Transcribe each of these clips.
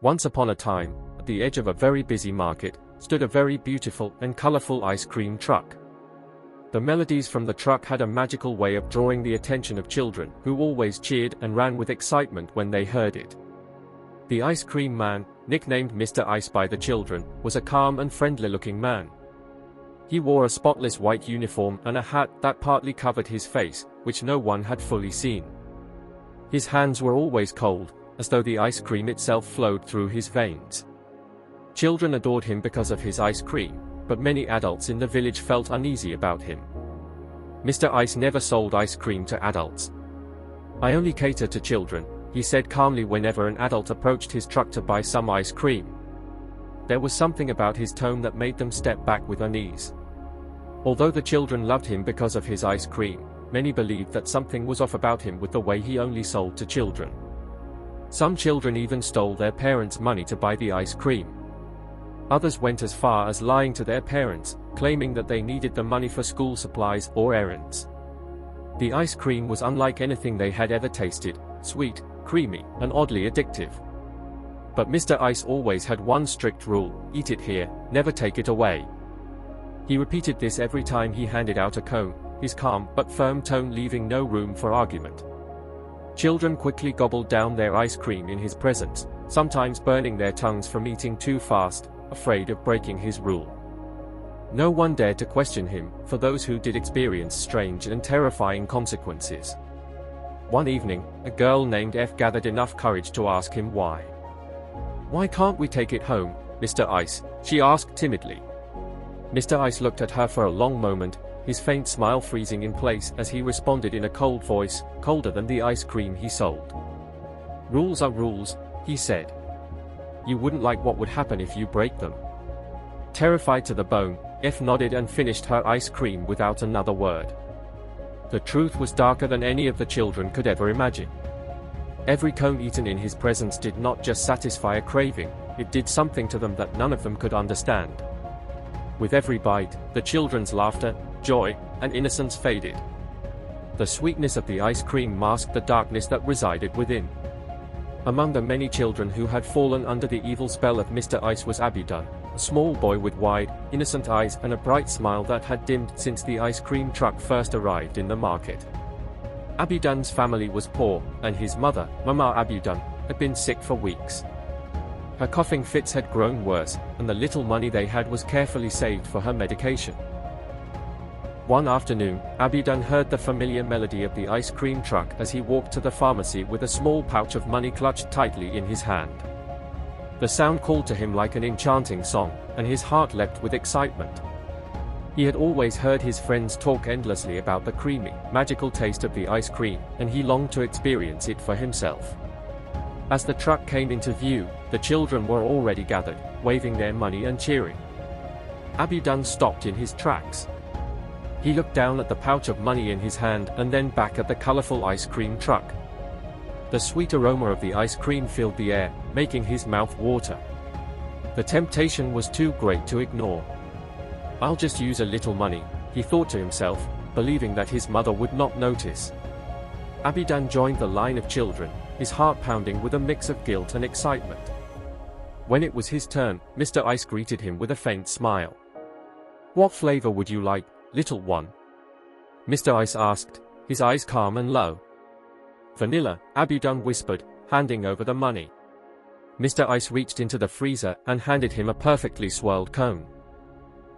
Once upon a time, at the edge of a very busy market, stood a very beautiful and colorful ice cream truck. The melodies from the truck had a magical way of drawing the attention of children, who always cheered and ran with excitement when they heard it. The ice cream man, nicknamed Mr. Ice by the children, was a calm and friendly-looking man. He wore a spotless white uniform and a hat that partly covered his face, which no one had fully seen. His hands were always cold, as though the ice cream itself flowed through his veins. Children adored him because of his ice cream, but many adults in the village felt uneasy about him. Mr. Ice never sold ice cream to adults. "I only cater to children," he said calmly whenever an adult approached his truck to buy some ice cream. There was something about his tone that made them step back with unease. Although the children loved him because of his ice cream, many believed that something was off about him with the way he only sold to children. Some children even stole their parents' money to buy the ice cream. Others went as far as lying to their parents, claiming that they needed the money for school supplies or errands. The ice cream was unlike anything they had ever tasted, sweet, creamy, and oddly addictive. But Mr. Ice always had one strict rule: eat it here, never take it away. He repeated this every time he handed out a cone, his calm but firm tone leaving no room for argument. Children quickly gobbled down their ice cream in his presence, sometimes burning their tongues from eating too fast, afraid of breaking his rule. No one dared to question him, for those who did experience strange and terrifying consequences. One evening, a girl named F gathered enough courage to ask him why. "Why can't we take it home, Mr. Ice?" she asked timidly. Mr. Ice looked at her for a long moment, his faint smile freezing in place as he responded in a cold voice, colder than the ice cream he sold. "Rules are rules," he said. "You wouldn't like what would happen if you break them." Terrified to the bone, F nodded and finished her ice cream without another word. The truth was darker than any of the children could ever imagine. Every cone eaten in his presence did not just satisfy a craving, it did something to them that none of them could understand. With every bite, the children's laughter, joy, and innocence faded. The sweetness of the ice cream masked the darkness that resided within. Among the many children who had fallen under the evil spell of Mr. Ice was Abidan, a small boy with wide, innocent eyes and a bright smile that had dimmed since the ice cream truck first arrived in the market. Abidan's family was poor, and his mother, Mama Abidan, had been sick for weeks. Her coughing fits had grown worse, and the little money they had was carefully saved for her medication. One afternoon, Abidan heard the familiar melody of the ice cream truck as he walked to the pharmacy with a small pouch of money clutched tightly in his hand. The sound called to him like an enchanting song, and his heart leapt with excitement. He had always heard his friends talk endlessly about the creamy, magical taste of the ice cream, and he longed to experience it for himself. As the truck came into view, the children were already gathered, waving their money and cheering. Abidan stopped in his tracks. He looked down at the pouch of money in his hand and then back at the colorful ice cream truck. The sweet aroma of the ice cream filled the air, making his mouth water. The temptation was too great to ignore. "I'll just use a little money," he thought to himself, believing that his mother would not notice. Abidan joined the line of children, his heart pounding with a mix of guilt and excitement. When it was his turn, Mr. Ice greeted him with a faint smile. "What flavor would you like, little one?" Mr. Ice asked, his eyes calm and low. "Vanilla," Abidan whispered, handing over the money. Mr. Ice reached into the freezer and handed him a perfectly swirled cone.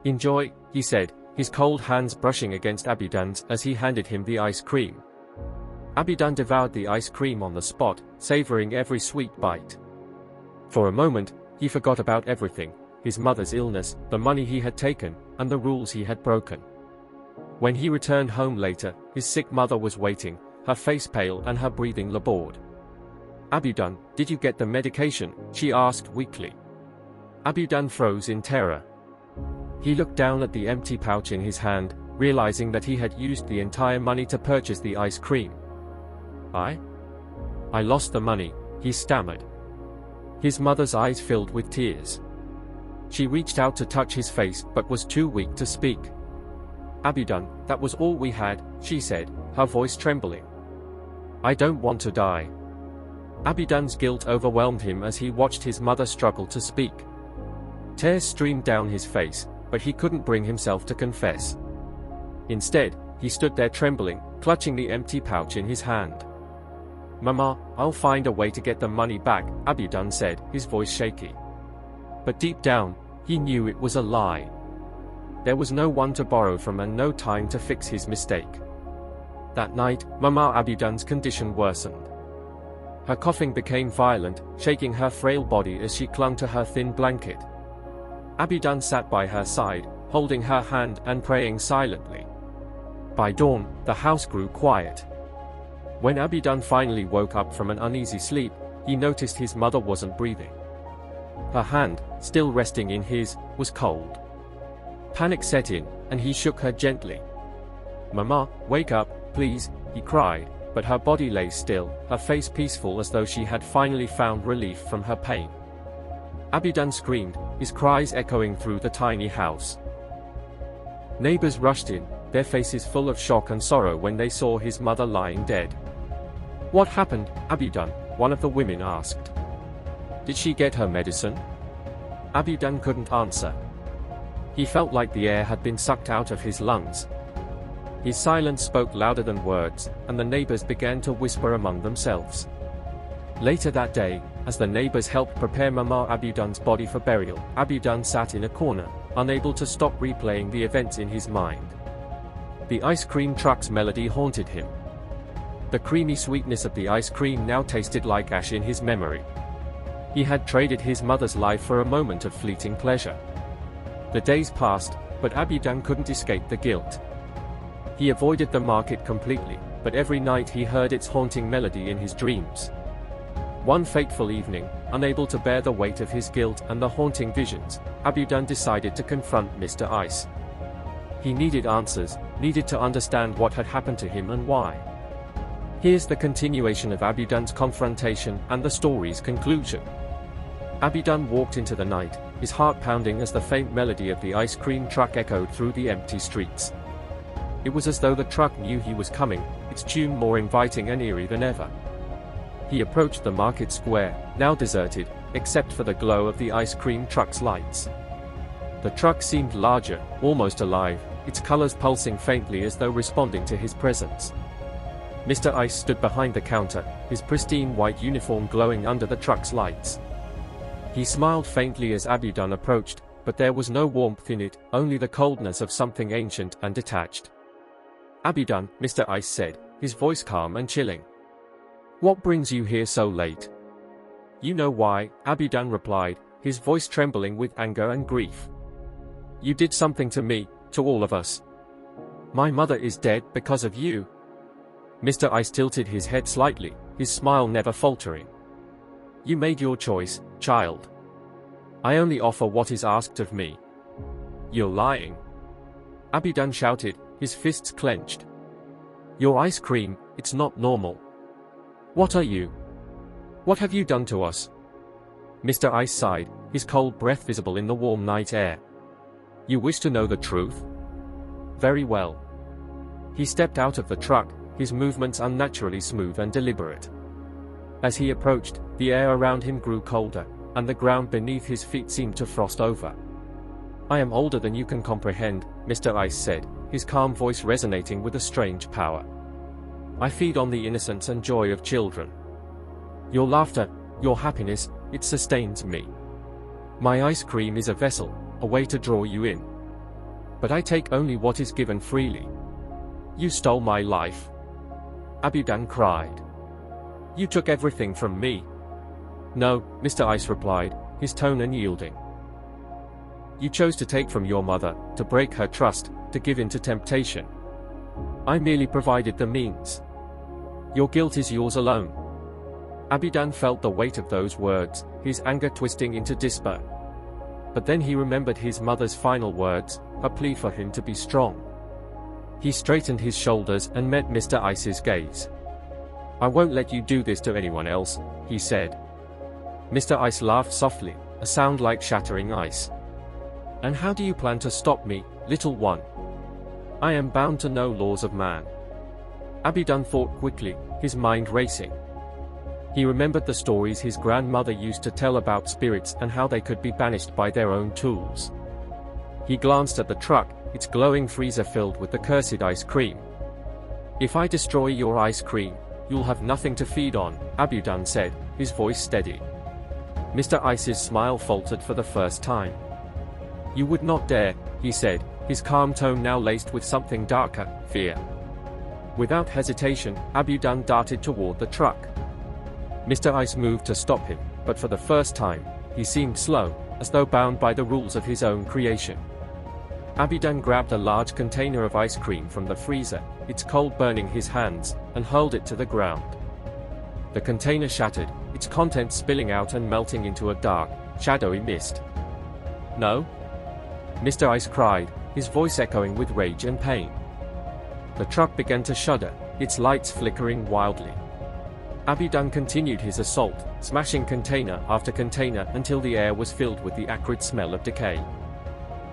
"Enjoy," he said, his cold hands brushing against Abidan's as he handed him the ice cream. Abidan devoured the ice cream on the spot, savoring every sweet bite. For a moment, he forgot about everything, his mother's illness, the money he had taken, and the rules he had broken. When he returned home later, his sick mother was waiting, her face pale and her breathing labored. "Abidan, did you get the medication?" she asked weakly. Abidan froze in terror. He looked down at the empty pouch in his hand, realizing that he had used the entire money to purchase the ice cream. I lost the money," he stammered. His mother's eyes filled with tears. She reached out to touch his face but was too weak to speak. "Abidan, that was all we had," she said, her voice trembling. "I don't want to die." Abidan's guilt overwhelmed him as he watched his mother struggle to speak. Tears streamed down his face, but he couldn't bring himself to confess. Instead, he stood there trembling, clutching the empty pouch in his hand. "Mama, I'll find a way to get the money back," Abidan said, his voice shaky. But deep down, he knew it was a lie. There was no one to borrow from and no time to fix his mistake. That night, Mama Abidan's condition worsened. Her coughing became violent, shaking her frail body as she clung to her thin blanket. Abidan sat by her side, holding her hand and praying silently. By dawn, the house grew quiet. When Abidan finally woke up from an uneasy sleep, he noticed his mother wasn't breathing. Her hand, still resting in his, was cold. Panic set in, and he shook her gently. "Mama, wake up, please," he cried, but her body lay still, her face peaceful as though she had finally found relief from her pain. Abidan screamed, his cries echoing through the tiny house. Neighbors rushed in, their faces full of shock and sorrow when they saw his mother lying dead. "What happened, Abidan?" one of the women asked. "Did she get her medicine?" Abidan couldn't answer. He felt like the air had been sucked out of his lungs. His silence spoke louder than words, and the neighbors began to whisper among themselves. Later that day, as the neighbors helped prepare Mama Abidan's body for burial, Abidan sat in a corner, unable to stop replaying the events in his mind. The ice cream truck's melody haunted him. The creamy sweetness of the ice cream now tasted like ash in his memory. He had traded his mother's life for a moment of fleeting pleasure. The days passed, but Abidan couldn't escape the guilt. He avoided the market completely, but every night he heard its haunting melody in his dreams. One fateful evening, unable to bear the weight of his guilt and the haunting visions, Abidan decided to confront Mr. Ice. He needed answers, needed to understand what had happened to him and why. Here's the continuation of Abidan's confrontation and the story's conclusion. Abidan walked into the night, his heart pounding as the faint melody of the ice cream truck echoed through the empty streets. It was as though the truck knew he was coming, its tune more inviting and eerie than ever. He approached the market square, now deserted, except for the glow of the ice cream truck's lights. The truck seemed larger, almost alive, its colors pulsing faintly as though responding to his presence. Mr. Ice stood behind the counter, his pristine white uniform glowing under the truck's lights. He smiled faintly as Abidan approached, but there was no warmth in it, only the coldness of something ancient and detached. "Abidan," Mr. Ice said, his voice calm and chilling. "What brings you here so late?" "You know why," Abidan replied, his voice trembling with anger and grief. "You did something to me, to all of us. My mother is dead because of you." Mr. Ice tilted his head slightly, his smile never faltering. "You made your choice, child. I only offer what is asked of me." "You're lying," Abidan shouted, his fists clenched. "Your ice cream, it's not normal. What are you? What have you done to us?" Mr. Ice sighed, his cold breath visible in the warm night air. "You wish to know the truth? Very well." He stepped out of the truck, his movements unnaturally smooth and deliberate. As he approached, the air around him grew colder, and the ground beneath his feet seemed to frost over. "I am older than you can comprehend," Mr. Ice said, his calm voice resonating with a strange power. "I feed on the innocence and joy of children. Your laughter, your happiness, it sustains me. My ice cream is a vessel, a way to draw you in. But I take only what is given freely. You stole my life," Abidan cried. "You took everything from me." "No," Mr. Ice replied, his tone unyielding. "You chose to take from your mother, to break her trust, to give in to temptation. I merely provided the means. Your guilt is yours alone." Abidan felt the weight of those words, his anger twisting into despair. But then he remembered his mother's final words, her plea for him to be strong. He straightened his shoulders and met Mr. Ice's gaze. "I won't let you do this to anyone else," he said. Mr. Ice laughed softly, a sound like shattering ice. "And how do you plan to stop me, little one? I am bound to no laws of man." Abidan thought quickly, his mind racing. He remembered the stories his grandmother used to tell about spirits and how they could be banished by their own tools. He glanced at the truck, its glowing freezer filled with the cursed ice cream. "If I destroy your ice cream, you'll have nothing to feed on," Abudan said, his voice steady. Mr. Ice's smile faltered for the first time. "You would not dare," he said, his calm tone now laced with something darker, fear. Without hesitation, Abudan darted toward the truck. Mr. Ice moved to stop him, but for the first time, he seemed slow, as though bound by the rules of his own creation. Abudan grabbed a large container of ice cream from the freezer, its cold burning his hands, and hurled it to the ground. The container shattered, its contents spilling out and melting into a dark, shadowy mist. "No?" Mr. Ice cried, his voice echoing with rage and pain. The truck began to shudder, its lights flickering wildly. Abudan continued his assault, smashing container after container until the air was filled with the acrid smell of decay.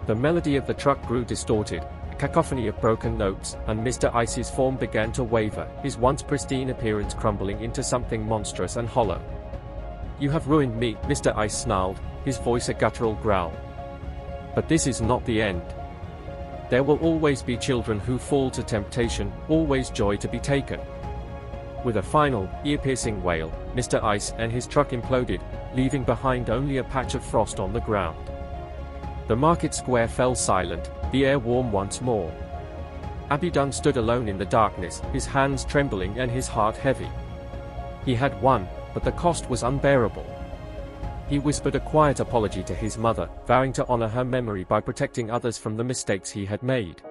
The melody of the truck grew distorted, a cacophony of broken notes, and Mr. Ice's form began to waver, his once pristine appearance crumbling into something monstrous and hollow. "You have ruined me," Mr. Ice snarled, his voice a guttural growl. "But this is not the end. There will always be children who fall to temptation, always joy to be taken." With a final, ear-piercing wail, Mr. Ice and his truck imploded, leaving behind only a patch of frost on the ground. The market square fell silent, the air warm once more. Abudan stood alone in the darkness, his hands trembling and his heart heavy. He had won, but the cost was unbearable. He whispered a quiet apology to his mother, vowing to honor her memory by protecting others from the mistakes he had made.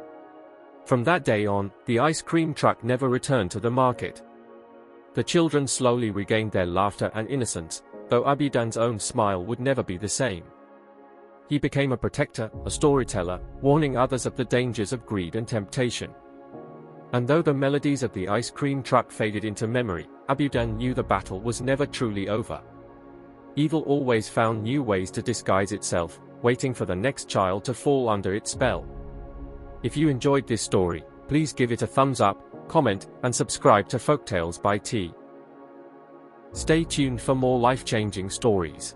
From that day on, the ice cream truck never returned to the market. The children slowly regained their laughter and innocence, though Abudan's own smile would never be the same. He became a protector, a storyteller, warning others of the dangers of greed and temptation. And though the melodies of the ice cream truck faded into memory, Abudan knew the battle was never truly over. Evil always found new ways to disguise itself, waiting for the next child to fall under its spell. If you enjoyed this story, please give it a thumbs up, comment, and subscribe to Folktales by T. Stay tuned for more life-changing stories.